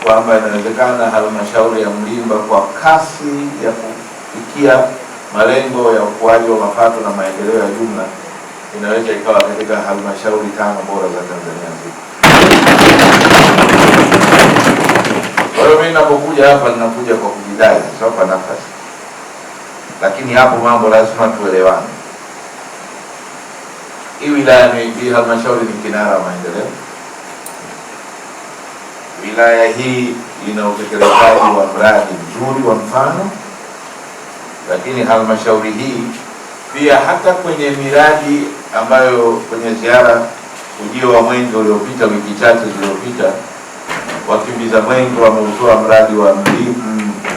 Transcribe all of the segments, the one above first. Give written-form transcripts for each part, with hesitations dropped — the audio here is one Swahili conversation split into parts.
kwamba inawezekana halmashauri ya Mlimba kwa kasi ya kufikia malengo ya ukuaji wa mapato na maendeleo ya jumla inaweza ikawa katika halmashauri 5 bora za Tanzania nzima. Kwa hiyo mimi ninapokuja hapa ninakuja kwa kujidai, sio kwa nafasi. Lakini hapo mambo lazima tuelewane. Hii wilaya ni halmashauri ni kinara wa maendeleo. Wilaya hii ina utekelezaji wa mradi mzuri wa mfano, lakini halmashauri hii pia hata kwenye miradi ambayo kwenye ziara ujio wa mwenge uliopita wiki chache zilizopita, wakimbiza mwenge wameutoa mradi wa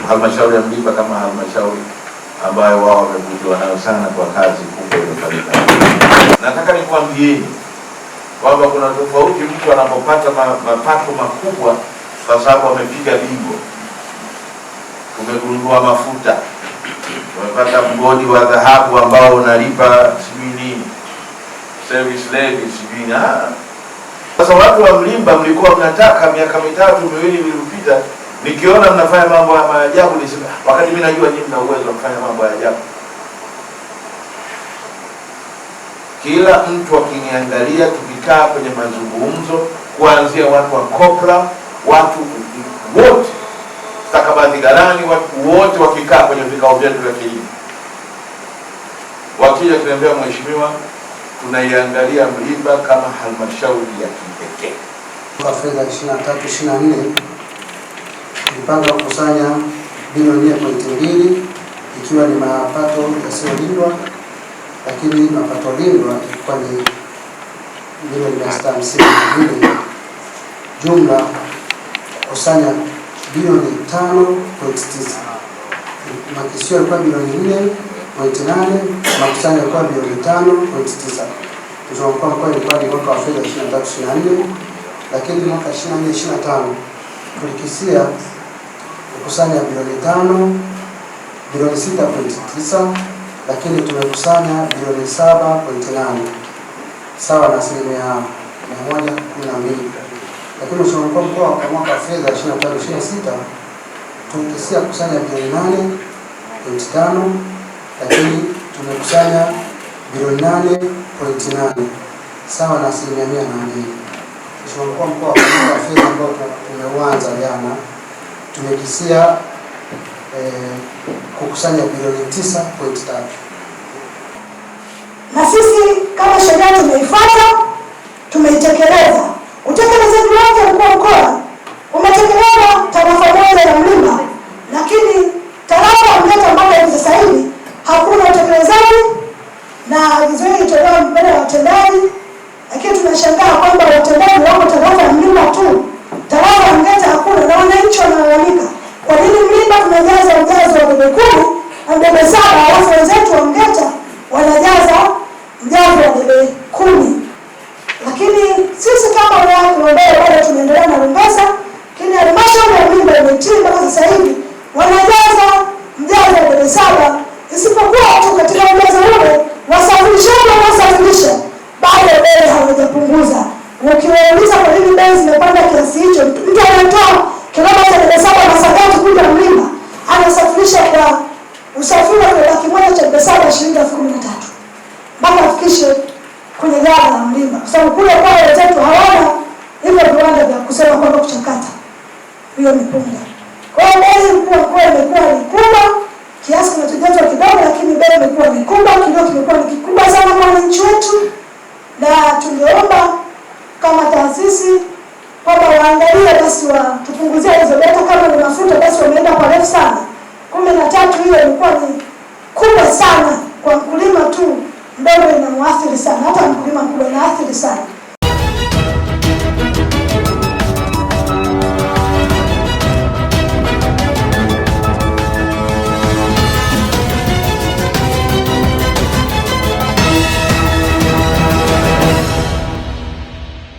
halmashauri ya Mlimba kama halmashauri ambayo wao wamevutiwa nayo sana kwa kazi kubwa iliyofanyika. Nataka nikwambieni kwamba kuna tofauti mtu anapopata mapato makubwa kwa sababu amepiga bingo. Tumegundua mafuta, tumepata mgodi wa dhahabu ambao unalipa sijui nini, service levy sijui na. Sasa watu wa Mlimba mlikuwa mnataka miaka 3 miwili iliyopita nikiona mnafanya mambo ya maajabu nisema, wakati mimi najua nyinyi mna uwezo wa kufanya mambo ya ajabu. Kila mtu akiniangalia tukikaa kwenye mazungumzo, kuanzia watu wa kopra, watu wote stakabadhi ghalani, watu wote wakikaa kwenye vikao vyetu vya kilimo, wakija kuniambia, mheshimiwa, tunaiangalia Mlimba kama halmashauri ya kipekee. Kwa fedha 23-24 tulipanga kukusanya bilioni 4.2 ikiwa ni mapato yasiyolindwa, lakini mapato lindwa ilikuwa ni bilioni 652. Jumla kukusanya bilioni 5.9. Makisio yalikuwa bilioni 4.8, makusanyo yalikuwa bilioni 5.9. Mzunguko mkuu ilikuwa ni mwaka wa fedha 23-24, lakini mwaka 24-25 tulikisia kukusanya bilioni 6.9, lakini tumekusanya bilioni 7.8 sawa na 112%. Lakini mzunguko mkuu kwa mwaka wa fedha 25-26 tulikisia kukusanya bilioni 8.5, lakini tumekusanya bilioni 8.8 sawa na 102%. Mzunguko mkuu kwa mwaka wa fedha ambao tumeuanza jana tumekisia kukusanya bilioni 9.3. Na sisi kama sheria tumeifuata, tumeitekeleza. Utekelezaji wake mkuu wa mkoa umetekelezwa tarafa moja ya Mlimba, lakini tarafa ya Mgeta ambayo hivi sasa hivi hakuna utekelezaji na agizo hili lilitolewa mbele ya watendaji, lakini tunashangaa kwamba watendaji wako tarafa ya Mlimba tu, tarafa ya Mgeta hakuna, na wananchi wanalalamika. Kwa nini Mlimba tunajaza ujazo wa debe 10 na debe 7, alafu wenzetu wa Mgeta wanajaza ujazo wa debe 10? Lakini sisi kama wilaya ya Kinondoni bado tunaendelea na Rumbesa, lakini halmashauri ya Mlimba imetimba kwa sasa hivi wanajaza mjazo wa debe 7, isipokuwa tu katika ujazo ule wasafirisha bado bei hawajapunguza. Ukiwauliza kwa nini bei zimepanda kiasi hicho, mtu anatoa kilomita 7 na Sagati kuja Mlimba anasafirisha kwa usafiri wa 1,700 shilingi 13,000 mpaka afikishe kwenye ghala la Mlimba, kwa sababu kule kwa wenzetu hawana hivyo viwanda vya kusema kwamba kuchakata hiyo mipunga. Kwa hiyo bei imekuwa ni kubwa, kiasi kinachojazwa kidogo, lakini bei imekuwa ni kubwa, kilio kimekuwa ni kikubwa sana kwa wananchi wetu, na tungeomba kama taasisi kwamba waangalie basi tupunguzie hizo data. Kama ni mafuta basi wameenda kwa refu sana. 13 hiyo ilikuwa ni kubwa sana kwa mkulima tu mdogo, inamwathiri sana, hata mkulima mkubwa inaathiri sana.